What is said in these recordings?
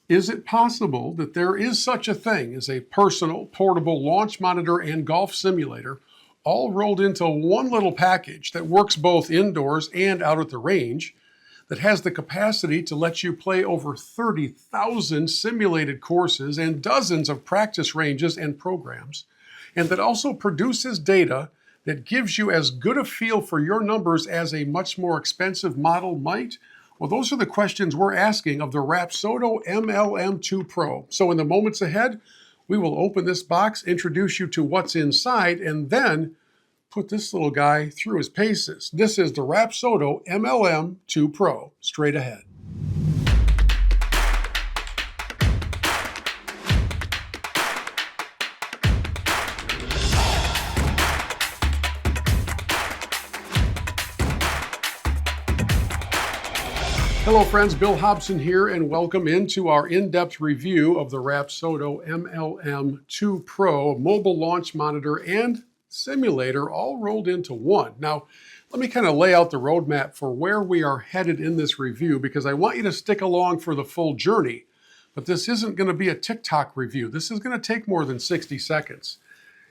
Is it possible that there is such a thing as a personal, portable launch monitor and golf simulator all rolled into one little package that works both indoors and out at the range, that has the capacity to let you play over 30,000 simulated courses and dozens of practice ranges and programs, and that also produces data that gives you as good a feel for your numbers as a much more expensive model might? Well, those are the questions we're asking of the Rapsodo MLM2PRO. So in the moments ahead, we will open this box, introduce you to what's inside, and then put this little guy through his paces. This is the Rapsodo MLM2PRO. Straight ahead. Hello friends, Bill Hobson here, and welcome into our in-depth review of the Rapsodo MLM2PRO mobile launch monitor and simulator all rolled into one. Now, let me kind of lay out the roadmap for where we are headed in this review, because I want you to stick along for the full journey. But this isn't going to be a TikTok review. This is going to take more than 60 seconds.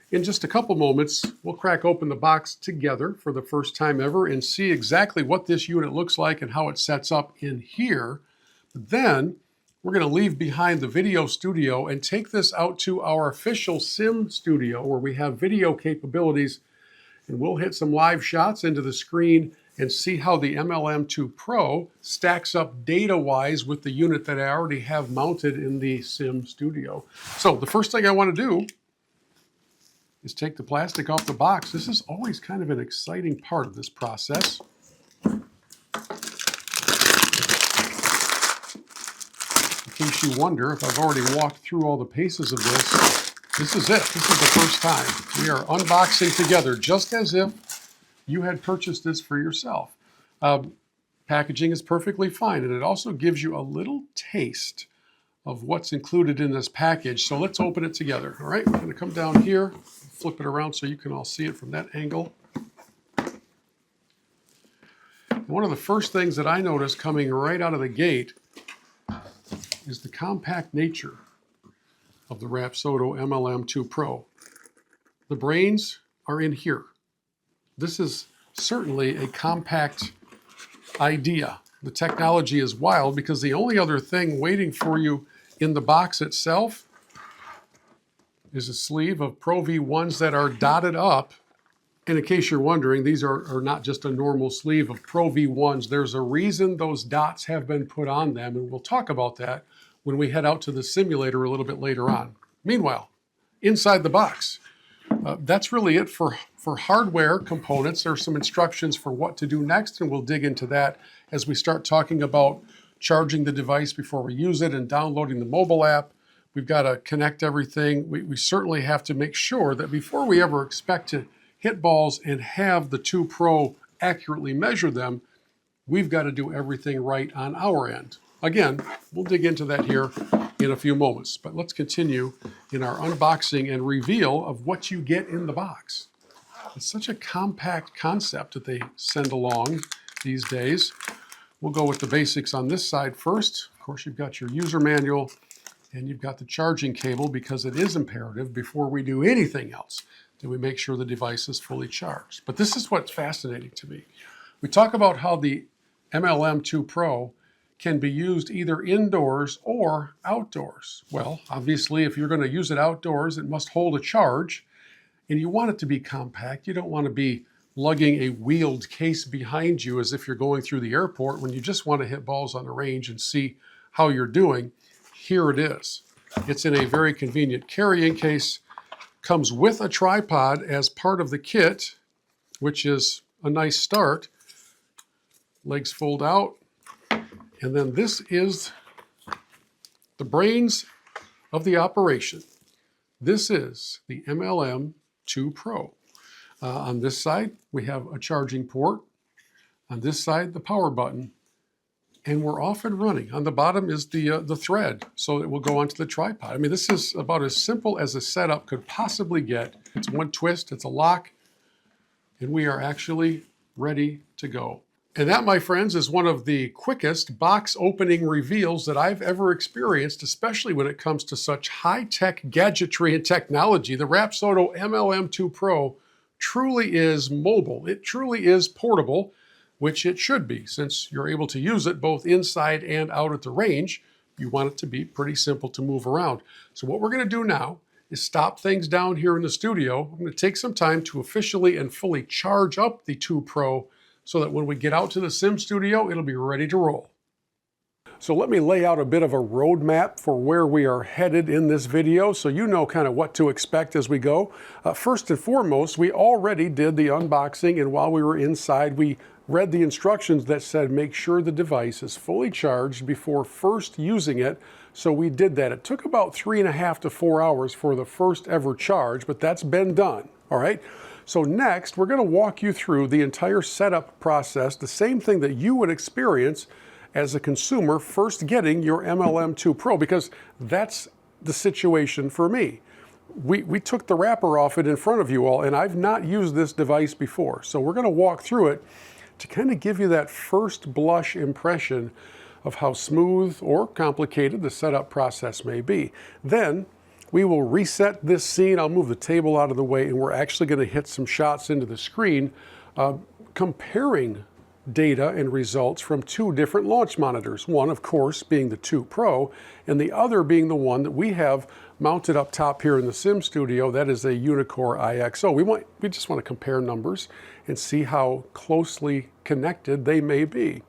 In just a couple moments, we'll crack open the box together for the first time ever and see exactly what this unit looks like and how it sets up in here. But then we're going to leave behind the video studio and take this out to our official sim studio where we have video capabilities, and we'll hit some live shots into the screen and see how the MLM2PRO stacks up data-wise with the unit that I already have mounted in the sim studio. So the first thing I want to do is take the plastic off the box. This is always kind of an exciting part of this process. In case you wonder if I've already walked through all the paces of this, this is it. This is the first time. We are unboxing together just as if you had purchased this for yourself. Packaging is perfectly fine, and it also gives you a little taste of what's included in this package. So let's open it together. All right, we're going to come down here, flip it around so you can all see it from that angle. One of the first things that I noticed coming right out of the gate is the compact nature of the Rapsodo MLM2PRO. The brains are in here. This is certainly a compact idea. The technology is wild because the only other thing waiting for you in the box itself is a sleeve of Pro V1s that are dotted up. And in case you're wondering, these are not just a normal sleeve of Pro V1s. There's a reason those dots have been put on them, and we'll talk about that when we head out to the simulator a little bit later on. Meanwhile, inside the box, that's really it for hardware components. There's some instructions for what to do next, and we'll dig into that as we start talking about charging the device before we use it and downloading the mobile app. We've got to connect everything. We certainly have to make sure that before we ever expect to hit balls and have the 2PRO accurately measure them, we've got to do everything right on our end. Again, we'll dig into that here in a few moments, but let's continue in our unboxing and reveal of what you get in the box. It's such a compact concept that they send along these days. We'll go with the basics on this side first. Of course, you've got your user manual and you've got the charging cable, because it is imperative before we do anything else that we make sure the device is fully charged. But this is what's fascinating to me. We talk about how the MLM2PRO can be used either indoors or outdoors. Well, obviously, if you're going to use it outdoors, it must hold a charge, and you want it to be compact. You don't want to be lugging a wheeled case behind you as if you're going through the airport when you just want to hit balls on the range and see how you're doing. Here it is. It's in a very convenient carrying case. Comes with a tripod as part of the kit, which is a nice start. Legs fold out. And then this is the brains of the operation. This is the MLM2PRO. On this side, we have a charging port. On this side, the power button. And we're off and running. On the bottom is the thread, so it will go onto the tripod. I mean, this is about as simple as a setup could possibly get. It's one twist, it's a lock, and we are actually ready to go. And that, my friends, is one of the quickest box opening reveals that I've ever experienced, especially when it comes to such high-tech gadgetry and technology. The Rapsodo MLM2PRO truly is mobile. It truly is portable, which it should be, since you're able to use it both inside and out at the range. You want it to be pretty simple to move around. So what we're going to do now is stop things down here in the studio. I'm going to take some time to officially and fully charge up the 2 Pro so that when we get out to the sim studio, it'll be ready to roll. So let me lay out a bit of a roadmap for where we are headed in this video so you know kind of what to expect as we go. First and foremost, we already did the unboxing, and while we were inside, we read the instructions that said make sure the device is fully charged before first using it. So we did that. It took about 3.5 to 4 hours for the first ever charge, but that's been done, all right? So next, we're going to walk you through the entire setup process, the same thing that you would experience as a consumer first getting your MLM2PRO, because that's the situation for me. We took the wrapper off it in front of you all, and I've not used this device before. So we're going to walk through it to kind of give you that first blush impression of how smooth or complicated the setup process may be. Then we will reset this scene. I'll move the table out of the way, and we're actually going to hit some shots into the screen comparing data and results from two different launch monitors. One, of course, being the 2 Pro, and the other being the one that we have mounted up top here in the sim studio. That is a Unicore IXO. We just want to compare numbers and see how closely connected they may be.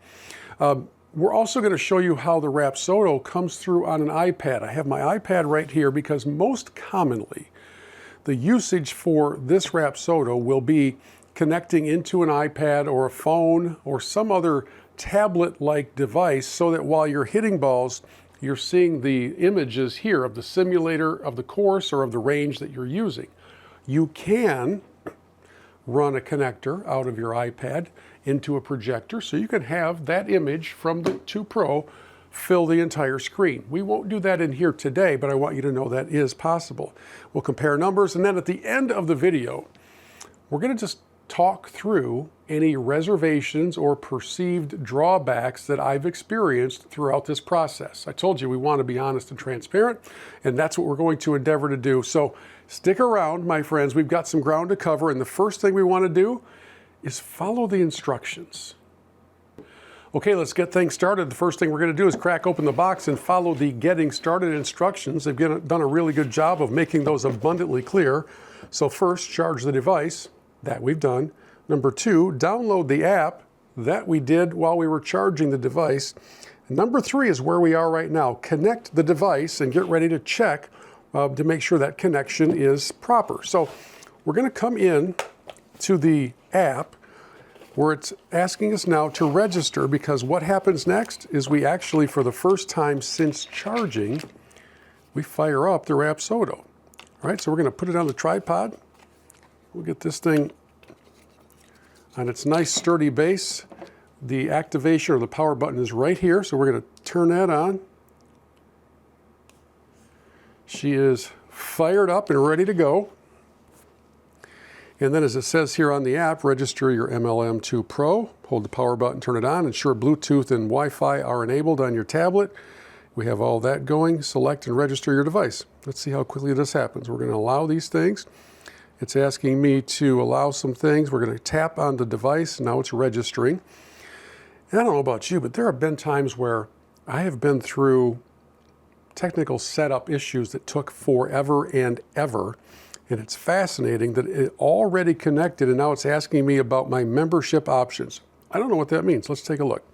We're also going to show you how the Rapsodo comes through on an iPad. I have my iPad right here because most commonly the usage for this Rapsodo will be connecting into an iPad or a phone or some other tablet-like device so that while you're hitting balls, you're seeing the images here of the simulator of the course or of the range that you're using. You can run a connector out of your iPad into a projector so you can have that image from the 2 Pro fill the entire screen. We won't do that in here today, but I want you to know that is possible. We'll compare numbers, and then at the end of the video, we're going to just talk through any reservations or perceived drawbacks that I've experienced throughout this process. I told you we want to be honest and transparent, and that's what we're going to endeavor to do. So stick around, my friends. We've got some ground to cover, and the first thing we want to do is follow the instructions. Okay, let's get things started. The first thing we're going to do is crack open the box and follow the getting started instructions. They've done a really good job of making those abundantly clear. So first, charge the device. That we've done. Number 2, download the app. That we did while we were charging the device. And number 3 is where we are right now. Connect the device and get ready to check to make sure that connection is proper. So we're going to come in to the app where it's asking us now to register, because what happens next is we actually, for the first time since charging, we fire up the Rapsodo. All right, so we're going to put it on the tripod. We'll get this thing on its nice sturdy base. The activation or the power button is right here, so we're going to turn that on. She is fired up and ready to go. And then, as it says here on the app, register your MLM2PRO. Hold the power button, turn it on. Ensure Bluetooth and Wi-Fi are enabled on your tablet. We have all that going. Select and register your device. Let's see how quickly this happens. We're going to allow these things. It's asking me to allow some things. We're going to tap on the device. Now it's registering. And I don't know about you, but there have been times where I have been through technical setup issues that took forever and ever. And it's fascinating that it already connected, and now it's asking me about my membership options. I don't know what that means. Let's take a look.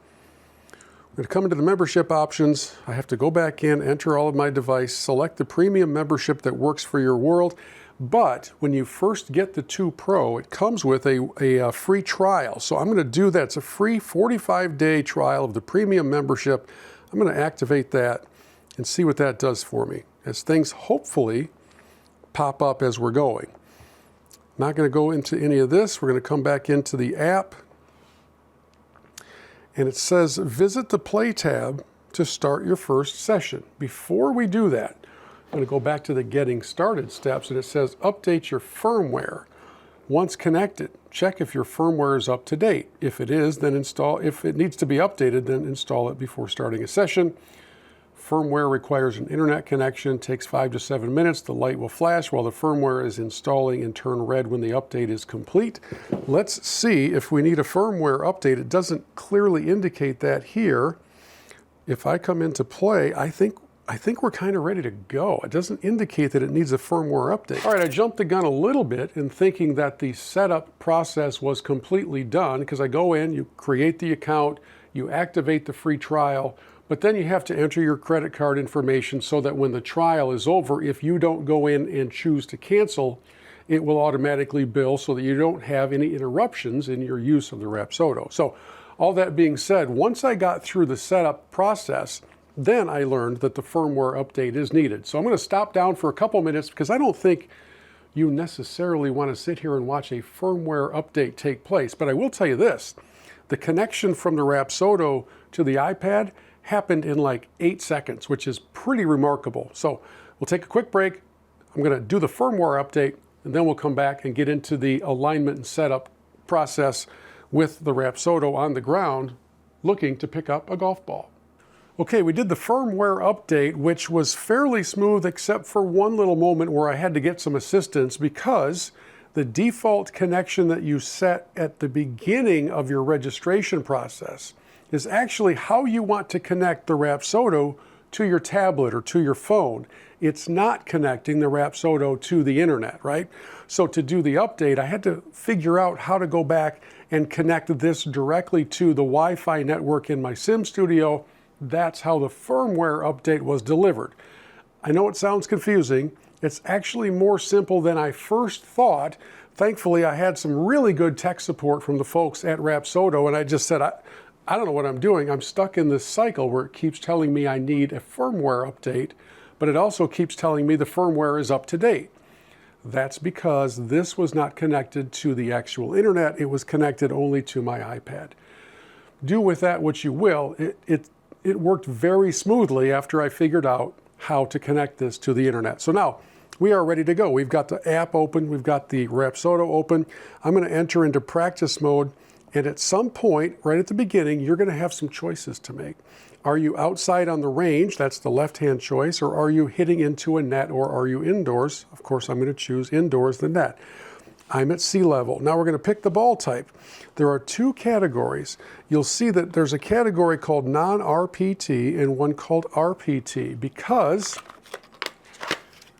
I'm going to come into the membership options. I have to go back in, enter all of my device, select the premium membership that works for your world. But when you first get the 2 Pro, it comes with a free trial. So I'm going to do that. It's a free 45-day trial of the premium membership. I'm going to activate that and see what that does for me as things hopefully pop up as we're going. Not going to go into any of this. We're going to come back into the app. And it says, visit the Play tab to start your first session. Before we do that, I'm going to go back to the Getting Started steps, and it says, update your firmware. Once connected, check if your firmware is up to date. If it is, then install. If it needs to be updated, then install it before starting a session. Firmware requires an internet connection, takes 5 to 7 minutes. The light will flash while the firmware is installing and turn red when the update is complete. Let's see if we need a firmware update. It doesn't clearly indicate that here. If I come into play, I think we're kind of ready to go. It doesn't indicate that it needs a firmware update. All right, I jumped the gun a little bit in thinking that the setup process was completely done, because I go in, you create the account, you activate the free trial, but then you have to enter your credit card information so that when the trial is over, if you don't go in and choose to cancel, it will automatically bill so that you don't have any interruptions in your use of the Rapsodo. So all that being said, once I got through the setup process, then I learned that the firmware update is needed. So I'm going to stop down for a couple minutes because I don't think you necessarily want to sit here and watch a firmware update take place. But I will tell you this, the connection from the Rapsodo to the iPad happened in like 8 seconds, which is pretty remarkable. So we'll take a quick break. I'm going to do the firmware update, and then we'll come back and get into the alignment and setup process with the Rapsodo on the ground looking to pick up a golf ball. Okay, we did the firmware update, which was fairly smooth except for one little moment where I had to get some assistance because the default connection that you set at the beginning of your registration process is actually how you want to connect the Rapsodo to your tablet or to your phone. It's not connecting the Rapsodo to the internet, right? So to do the update, I had to figure out how to go back and connect this directly to the Wi-Fi network in my Sim Studio. That's how the firmware update was delivered. I know it sounds confusing. It's actually more simple than I first thought. Thankfully, I had some really good tech support from the folks at Rapsodo, and I just said, I don't know what I'm doing. I'm stuck in this cycle where it keeps telling me I need a firmware update, but it also keeps telling me the firmware is up to date. That's because this was not connected to the actual internet. It was connected only to my iPad. Do with that what you will. It worked very smoothly after I figured out how to connect this to the internet. So now we are ready to go. We've got the app open. We've got the Rapsodo open. I'm going to enter into practice mode. And at some point, right at the beginning, you're going to have some choices to make. Are you outside on the range? That's the left-hand choice. Or are you hitting into a net? Or are you indoors? Of course, I'm going to choose indoors, the net. I'm at sea level. Now we're going to pick the ball type. There are 2 categories. You'll see that there's a category called non-RPT and one called RPT because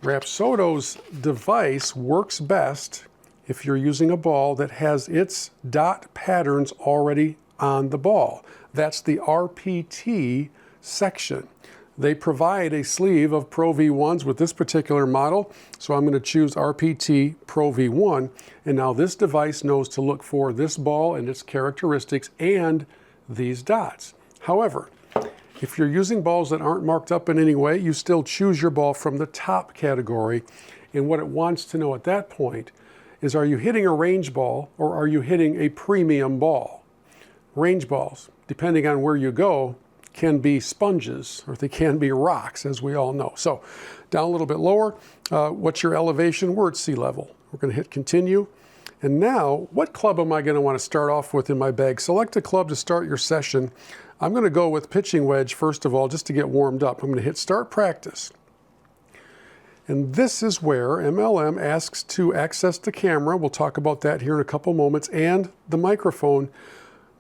Rapsodo's device works best if you're using a ball that has its dot patterns already on the ball. That's the RPT section. They provide a sleeve of Pro V1s with this particular model, so I'm going to choose RPT Pro V1, and now this device knows to look for this ball and its characteristics and these dots. However, if you're using balls that aren't marked up in any way, you still choose your ball from the top category, and what it wants to know at that point is, are you hitting a range ball or are you hitting a premium ball? Range balls, depending on where you go, can be sponges or they can be rocks, as we all know. So down a little bit lower, what's your elevation? We're at sea level. We're going to hit continue. And now, what club am I going to want to start off with in my bag? Select a club to start your session. I'm going to go with pitching wedge first of all, just to get warmed up. I'm going to hit start practice. And this is where MLM asks to access the camera. We'll talk about that here in a couple moments, and the microphone,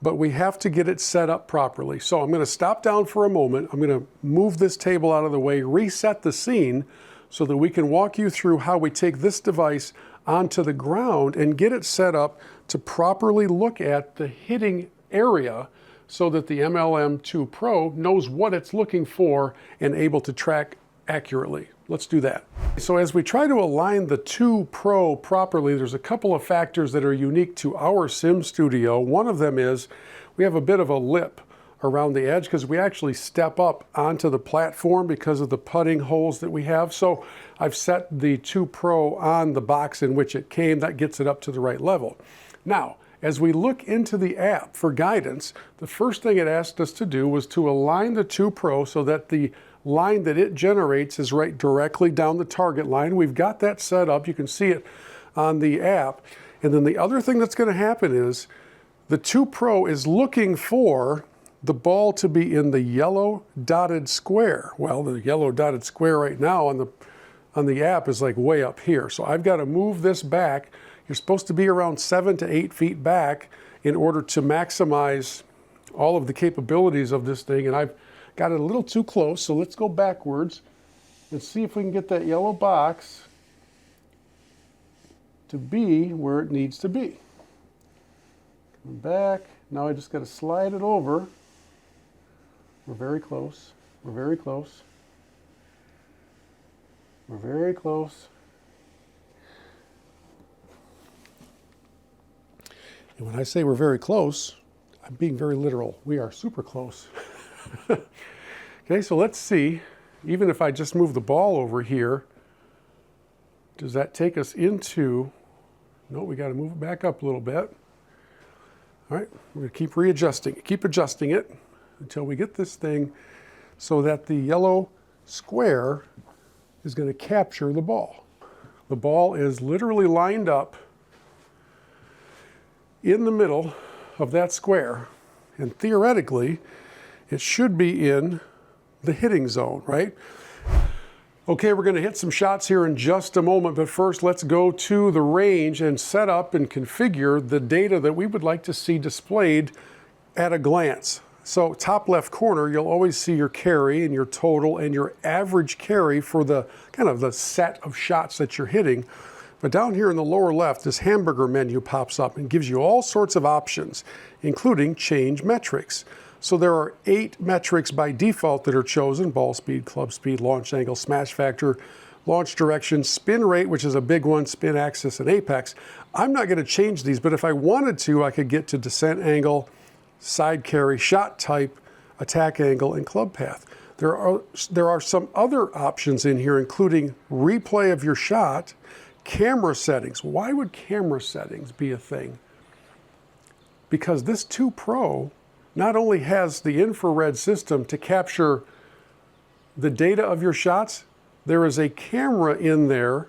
but we have to get it set up properly. So I'm going to stop down for a moment. I'm going to move this table out of the way, reset the scene so that we can walk you through how we take this device onto the ground and get it set up to properly look at the hitting area so that the MLM2PRO knows what it's looking for and able to track accurately. Let's do that. So as we try to align the 2 Pro properly, there's a couple of factors that are unique to our Sim Studio. One of them is we have a bit of a lip around the edge because we actually step up onto the platform because of the putting holes that we have. So I've set the 2 Pro on the box in which it came. That gets it up to the right level. Now, as we look into the app for guidance, the first thing it asked us to do was to align the 2 Pro so that the line that it generates is right directly down the target line. We've got that set up. You can see it on the app. And then the other thing that's going to happen is the 2 Pro is looking for the ball to be in the yellow dotted square. Well, the yellow dotted square right now on the app is like way up here. So I've got to move this back. You're supposed to be around 7 to 8 feet back in order to maximize all of the capabilities of this thing. And I've got it a little too close. So let's go backwards and see if we can get that yellow box to be where it needs to be. Come back. Now I just got to slide it over. We're very close. We're very close. We're very close. And when I say we're very close, I'm being very literal. We are super close. Okay, so let's see. Even if I just move the ball over here, does that take us into... No, we got to move it back up a little bit. All right, we're going to keep readjusting, keep adjusting it until we get this thing so that the yellow square is going to capture the ball. The ball is literally lined up in the middle of that square, and theoretically, it should be in the hitting zone, right? Okay, we're going to hit some shots here in just a moment, but first let's go to the range and set up and configure the data that we would like to see displayed at a glance. So top left corner, you'll always see your carry and your total and your average carry for the kind of the set of shots that you're hitting. But down here in the lower left, this hamburger menu pops up and gives you all sorts of options, including change metrics. So there are 8 metrics by default that are chosen: ball speed, club speed, launch angle, smash factor, launch direction, spin rate, which is a big one, spin axis, and apex. I'm not going to change these, but if I wanted to, I could get to descent angle, side carry, shot type, attack angle, and club path. There are some other options in here, including replay of your shot, camera settings. Why would camera settings be a thing? Because this 2 Pro not only has the infrared system to capture the data of your shots, there is a camera in there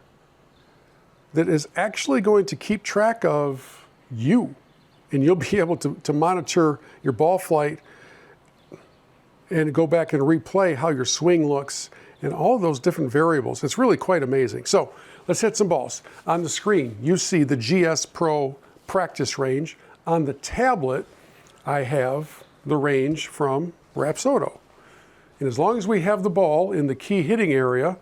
that is actually going to keep track of you. And you'll be able to monitor your ball flight and go back and replay how your swing looks and all those different variables. It's really quite amazing. So let's hit some balls. On the screen, you see the GSPro practice range. On the tablet, I have the range from Rapsodo. And as long as we have the ball in the key hitting area,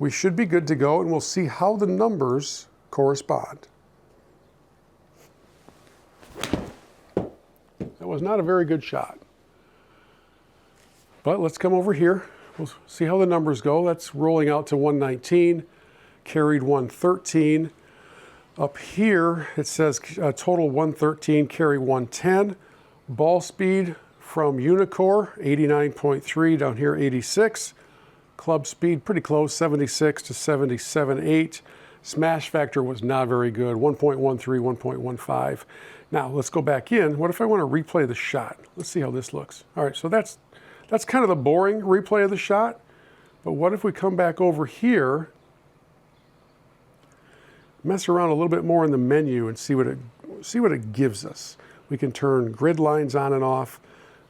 we should be good to go, and we'll see how the numbers correspond. That was not a very good shot. But let's come over here. We'll see how the numbers go. That's rolling out to 119, carried 113. Up here, it says total 113, carry 110. Ball speed from Unicore, 89.3, down here 86. Club speed, pretty close, 76 to 77.8. Smash factor was not very good, 1.13, 1.15. Now, let's go back in. What if I want to replay the shot? Let's see how this looks. All right, so that's kind of the boring replay of the shot. But what if we come back over here, mess around a little bit more in the menu and see what it gives us. We can turn grid lines on and off.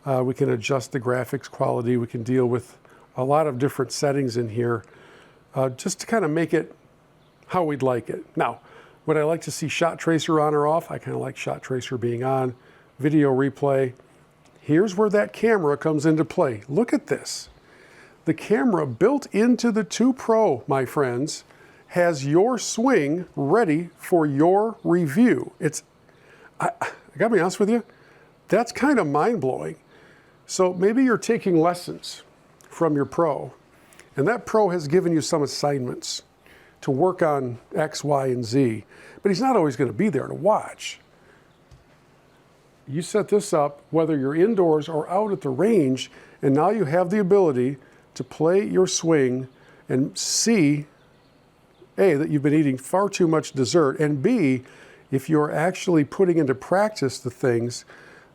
We can adjust the graphics quality. We can deal with a lot of different settings in here just to kind of make it how we'd like it. Now, would I like to see shot tracer on or off? I kind of like shot tracer being on. Video replay. Here's where that camera comes into play. Look at this. The camera built into the 2 Pro, my friends, has your swing ready for your review. I gotta be honest with you, that's kind of mind-blowing. So maybe you're taking lessons from your pro, and that pro has given you some assignments to work on X, Y, and Z, but he's not always going to be there to watch. You set this up, whether you're indoors or out at the range, and now you have the ability to play your swing and see, A, that you've been eating far too much dessert, and B, if you're actually putting into practice the things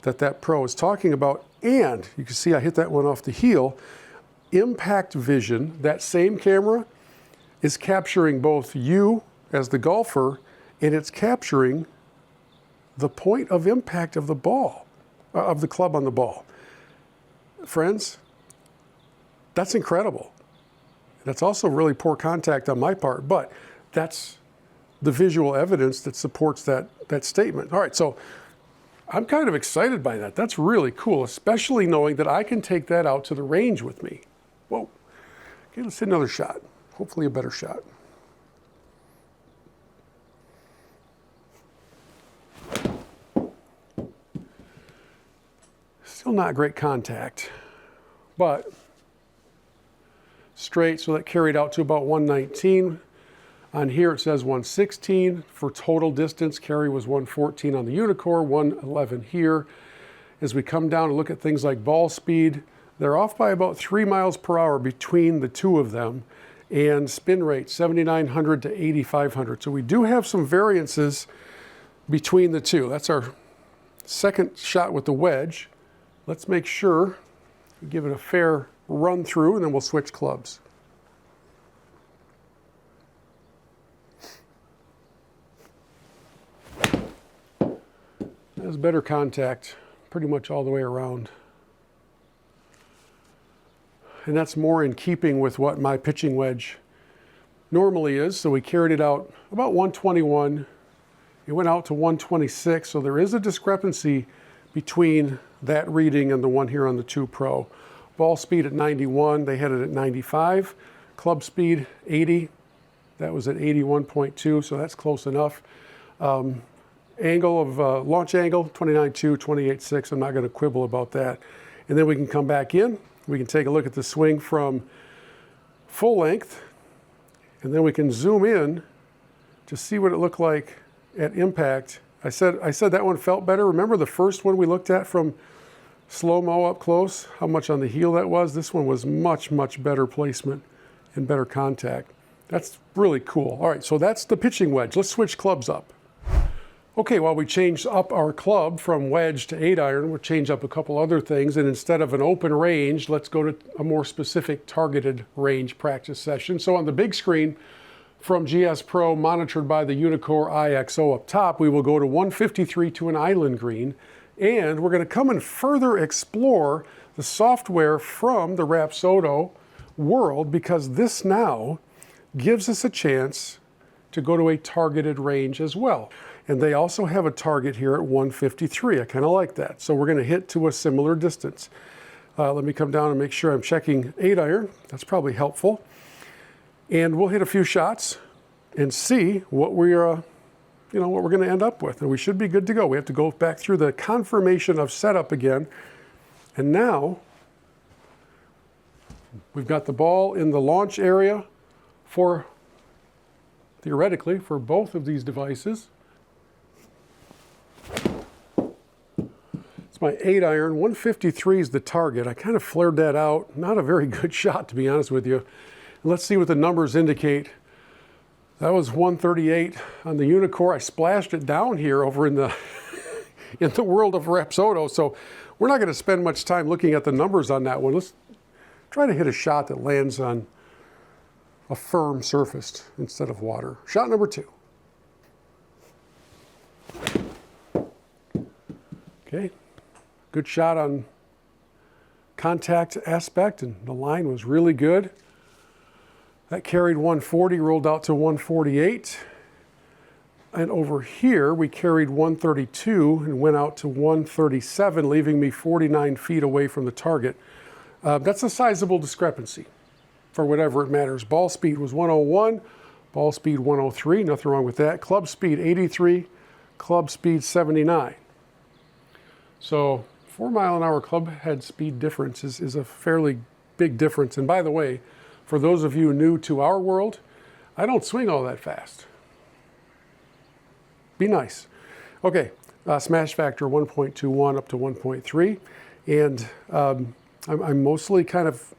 that pro is talking about. And you can see I hit that one off the heel. Impact vision, that same camera, is capturing both you as the golfer and it's capturing the point of impact of the ball, of the club on the ball. Friends, that's incredible. That's also really poor contact on my part, but that's the visual evidence that supports that statement. All right, so I'm kind of excited by that. That's really cool, especially knowing that I can take that out to the range with me. Whoa. Okay, let's hit another shot. Hopefully a better shot. Still not great contact, but straight, so that carried out to about 119. On here it says 116. For total distance, carry was 114 on the Unicore, 111 here. As we come down and look at things like ball speed, they're off by about 3 miles per hour between the two of them, and spin rate 7,900 to 8,500. So we do have some variances between the two. That's our second shot with the wedge. Let's make sure we give it a fair run through, and then we'll switch clubs. That's better contact pretty much all the way around. And that's more in keeping with what my pitching wedge normally is. So we carried it out about 121. It went out to 126. So there is a discrepancy between that reading and the one here on the 2 Pro. Ball speed at 91, they had it at 95. Club speed 80, that was at 81.2, so that's close enough. Angle of launch angle 29.2, 28.6. I'm not going to quibble about that. And then we can come back in. We can take a look at the swing from full length, and then we can zoom in to see what it looked like at impact. I said that one felt better. Remember the first one we looked at from slow-mo up close, how much on the heel that was? This one was much, much better placement and better contact. That's really cool. All right, so that's the pitching wedge. Let's switch clubs up. Okay, while we changed up our club from wedge to 8-iron, we'll change up a couple other things, and instead of an open range, let's go to a more specific targeted range practice session. So on the big screen from GSPro, monitored by the Unicore IXO up top, we will go to 153 to an island green, and we're going to come and further explore the software from the Rapsodo world, because this now gives us a chance to go to a targeted range as well. And they also have a target here at 153. I kind of like that. So we're going to hit to a similar distance. Let me come down and make sure I'm checking 8-iron. That's probably helpful. And we'll hit a few shots and see what we're going to end up with. And we should be good to go. We have to go back through the confirmation of setup again. And now we've got the ball in the launch area for, theoretically, for both of these devices. It's my 8-iron. 153 is the target. I kind of flared that out. Not a very good shot, to be honest with you. Let's see what the numbers indicate. That was 138 on the Unicore. I splashed it down here over in the in the world of Rapsodo, so we're not going to spend much time looking at the numbers on that one. Let's try to hit a shot that lands on a firm surface instead of water. Shot number 2. Okay, good shot on contact aspect, and the line was really good. That carried 140, rolled out to 148. And over here, we carried 132 and went out to 137, leaving me 49 feet away from the target. That's a sizable discrepancy for whatever it matters. Ball speed was 101, ball speed 103, nothing wrong with that. Club speed 83, club speed 79. So 4-mile-an-hour club head speed difference is a fairly big difference. And by the way, for those of you new to our world, I don't swing all that fast. Be nice. Okay, smash factor 1.21 up to 1.3. And I'm mostly kind of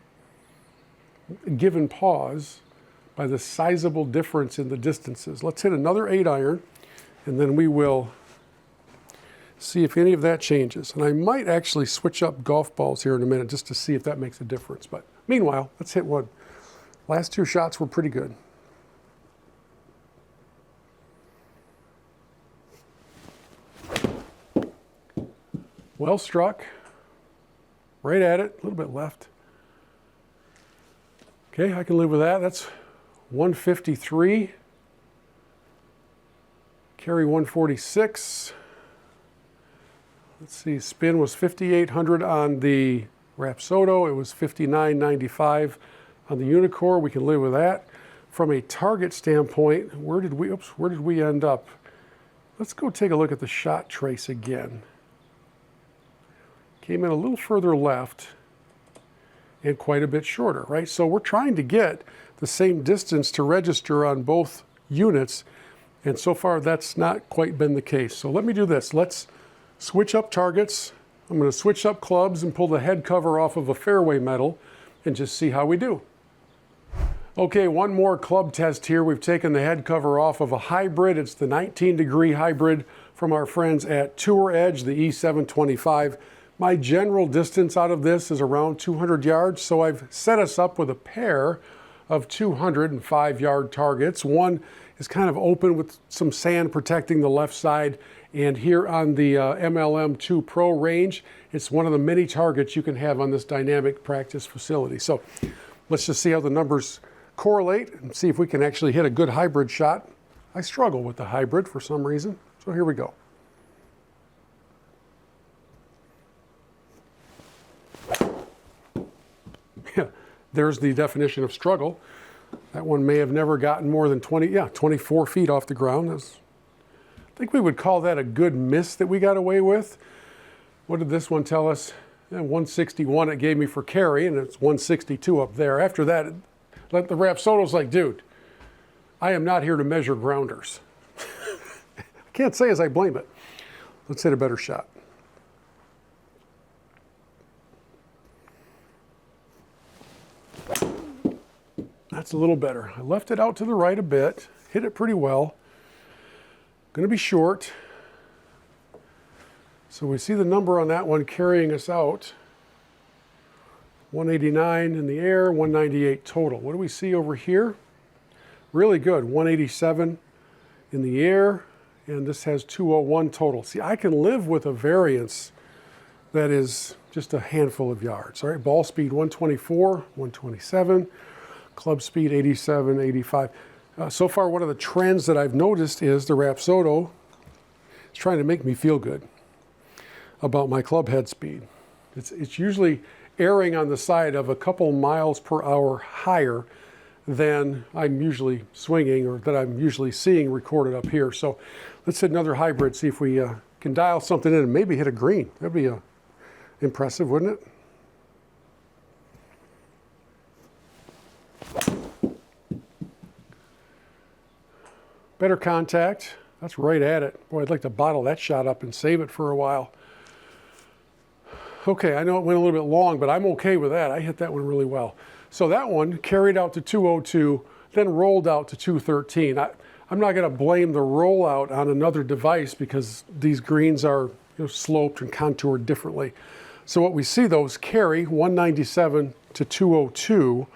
given pause by the sizable difference in the distances. Let's hit another 8-iron, and then we will see if any of that changes. And I might actually switch up golf balls here in a minute just to see if that makes a difference. But meanwhile, let's hit one. Last 2 shots were pretty good. well struck. Right at it, a little bit left. Okay, I can live with that. That's 153. Carry 146. Let's see, spin was 5,800 on the Rapsodo. It was 59.95 on the Unicore. We can live with that. From a target standpoint, where did we end up? Let's go take a look at the shot trace again. Came in a little further left and quite a bit shorter, right? So we're trying to get the same distance to register on both units, and so far that's not quite been the case. So let me do this. Let's switch up targets. I'm going to switch up clubs and pull the head cover off of a fairway metal and just see how we do. Okay, one more club test here. We've taken the head cover off of a hybrid. It's the 19-degree hybrid from our friends at Tour Edge, the E725. My general distance out of this is around 200 yards, so I've set us up with a pair of 205-yard targets. One is kind of open with some sand protecting the left side, and here on the MLM2PRO range, it's one of the many targets you can have on this dynamic practice facility. So let's just see how the numbers correlate and see if we can actually hit a good hybrid shot. I struggle with the hybrid for some reason, so here we go. Yeah, there's the definition of struggle. That one may have never gotten more than 24 feet off the ground. I think we would call that a good miss that we got away with. What did this one tell us? 161 it gave me for carry, and it's 162 up there. After that, the Rapsodo's like, dude, I am not here to measure grounders. I can't say as I blame it. Let's hit a better shot. That's a little better. I left it out to the right a bit, hit it pretty well. Going to be short. So we see the number on that one carrying us out. 189 in the air, 198 total. What do we see over here? Really good, 187 in the air, and this has 201 total. See, I can live with a variance that is just a handful of yards. All right, ball speed 124, 127, club speed 87, 85. So far, one of the trends that I've noticed is the Rapsodo is trying to make me feel good about my club head speed. It's usually erring on the side of a couple miles per hour higher than I'm usually swinging or that I'm usually seeing recorded up here. So let's hit another hybrid, see if we can dial something in and maybe hit a green. That'd be impressive, wouldn't it? Better contact. That's right at it. Boy, I'd like to bottle that shot up and save it for a while. Okay, I know it went a little bit long, but I'm okay with that. I hit that one really well. So that one carried out to 202, then rolled out to 213. I'm not going to blame the rollout on another device because these greens are sloped and contoured differently. So what we see though is carry 197 to 202,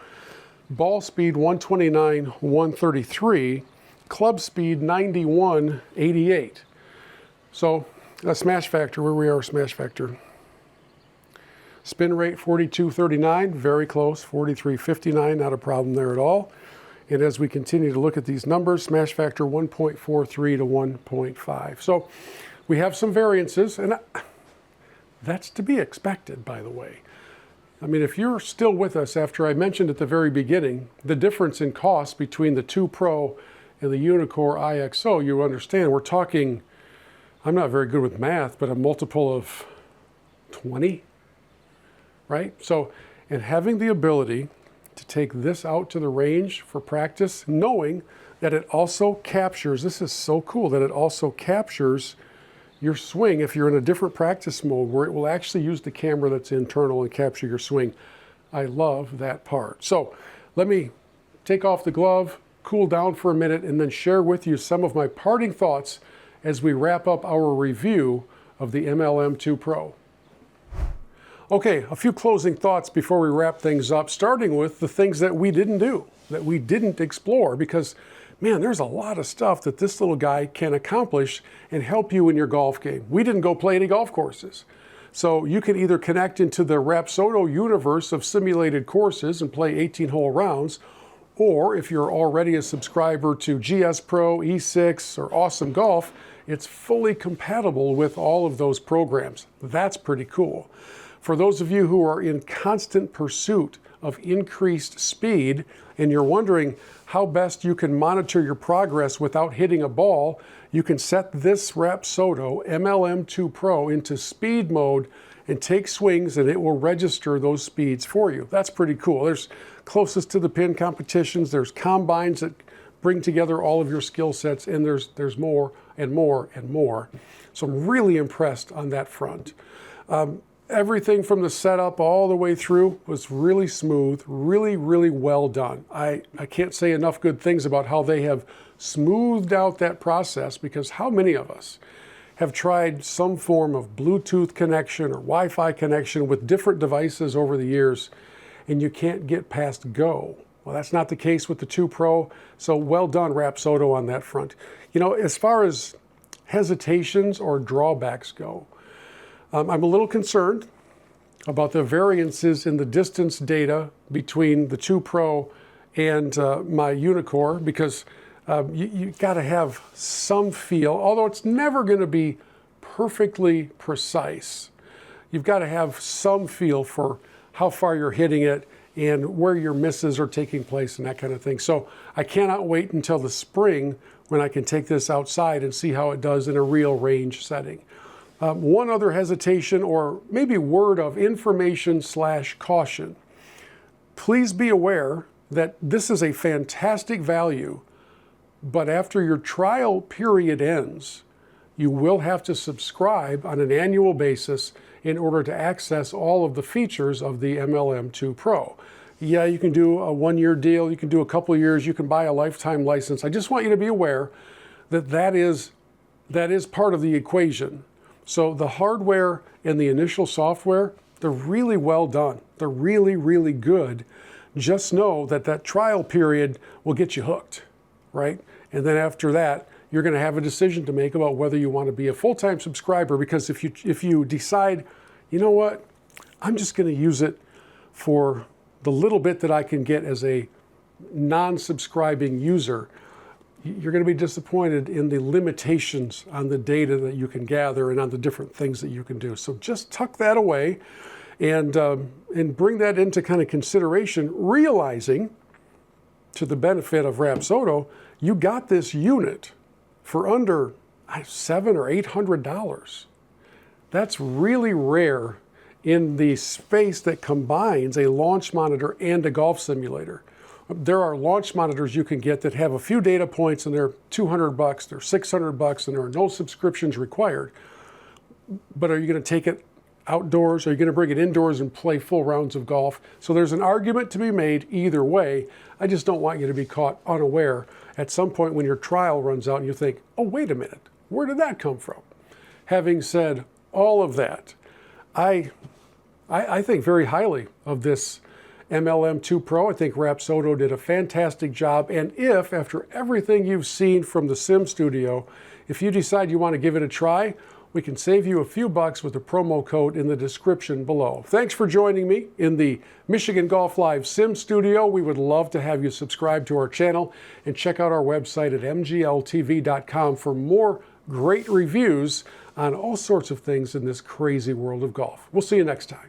ball speed 129, 133, club speed 91, 88. So a smash factor, where we are, smash factor. Spin rate 42.39, very close, 43.59, not a problem there at all. And as we continue to look at these numbers, smash factor 1.43 to 1.5. So we have some variances, and that's to be expected, by the way. I mean, if you're still with us after I mentioned at the very beginning, the difference in cost between the 2Pro and the Unicore IXO, you understand we're talking, I'm not very good with math, but a multiple of 20. Right? So, and having the ability to take this out to the range for practice, knowing that it also captures, this is so cool, that it also captures your swing if you're in a different practice mode where it will actually use the camera that's internal and capture your swing. I love that part. So let me take off the glove, cool down for a minute, and then share with you some of my parting thoughts as we wrap up our review of the MLM2PRO. Okay, a few closing thoughts before we wrap things up, starting with the things that we didn't do, that we didn't explore, because, man, there's a lot of stuff that this little guy can accomplish and help you in your golf game. We didn't go play any golf courses. So you can either connect into the Rapsodo universe of simulated courses and play 18-hole rounds, or if you're already a subscriber to GSPro, E6, or Awesome Golf, it's fully compatible with all of those programs. That's pretty cool. For those of you who are in constant pursuit of increased speed and you're wondering how best you can monitor your progress without hitting a ball, you can set this Rapsodo MLM2PRO into speed mode and take swings, and it will register those speeds for you. That's pretty cool. There's closest to the pin competitions, there's combines that bring together all of your skill sets, and there's more and more and more. So I'm really impressed on that front. Everything from the setup all the way through was really smooth, really, really well done. I can't say enough good things about how they have smoothed out that process, because how many of us have tried some form of Bluetooth connection or Wi-Fi connection with different devices over the years, and you can't get past go. Well, that's not the case with the 2 Pro, so well done, Rapsodo, on that front. You know, as far as hesitations or drawbacks go, I'm a little concerned about the variances in the distance data between the 2 Pro and my Unicore, because you got to have some feel, although it's never going to be perfectly precise. You've got to have some feel for how far you're hitting it and where your misses are taking place and that kind of thing. So I cannot wait until the spring when I can take this outside and see how it does in a real range setting. One other hesitation, or maybe word of information / caution. Please be aware that this is a fantastic value, but after your trial period ends, you will have to subscribe on an annual basis in order to access all of the features of the MLM2PRO. Yeah, you can do a one-year deal, you can do a couple of years, you can buy a lifetime license. I just want you to be aware that that is part of the equation. So the hardware and the initial software, they're really well done. They're really, really good. Just know that that trial period will get you hooked, right? And then after that, you're going to have a decision to make about whether you want to be a full-time subscriber, because if you decide, you know what, I'm just going to use it for the little bit that I can get as a non-subscribing user, you're going to be disappointed in the limitations on the data that you can gather and on the different things that you can do. So just tuck that away and bring that into kind of consideration, realizing, to the benefit of Rapsodo, you got this unit for under $700 or $800. That's really rare in the space that combines a launch monitor and a golf simulator. There are launch monitors you can get that have a few data points and they're $200, they're $600, and there are no subscriptions required. But are you going to take it outdoors? Are you going to bring it indoors and play full rounds of golf? So there's an argument to be made either way. I just don't want you to be caught unaware at some point when your trial runs out and you think, oh, wait a minute, where did that come from? Having said all of that, I think very highly of this MLM2PRO. I think Rapsodo did a fantastic job. And if, after everything you've seen from the Sim Studio, if you decide you want to give it a try, we can save you a few bucks with the promo code in the description below. Thanks for joining me in the Michigan Golf Live Sim Studio. We would love to have you subscribe to our channel and check out our website at mgltv.com for more great reviews on all sorts of things in this crazy world of golf. We'll see you next time.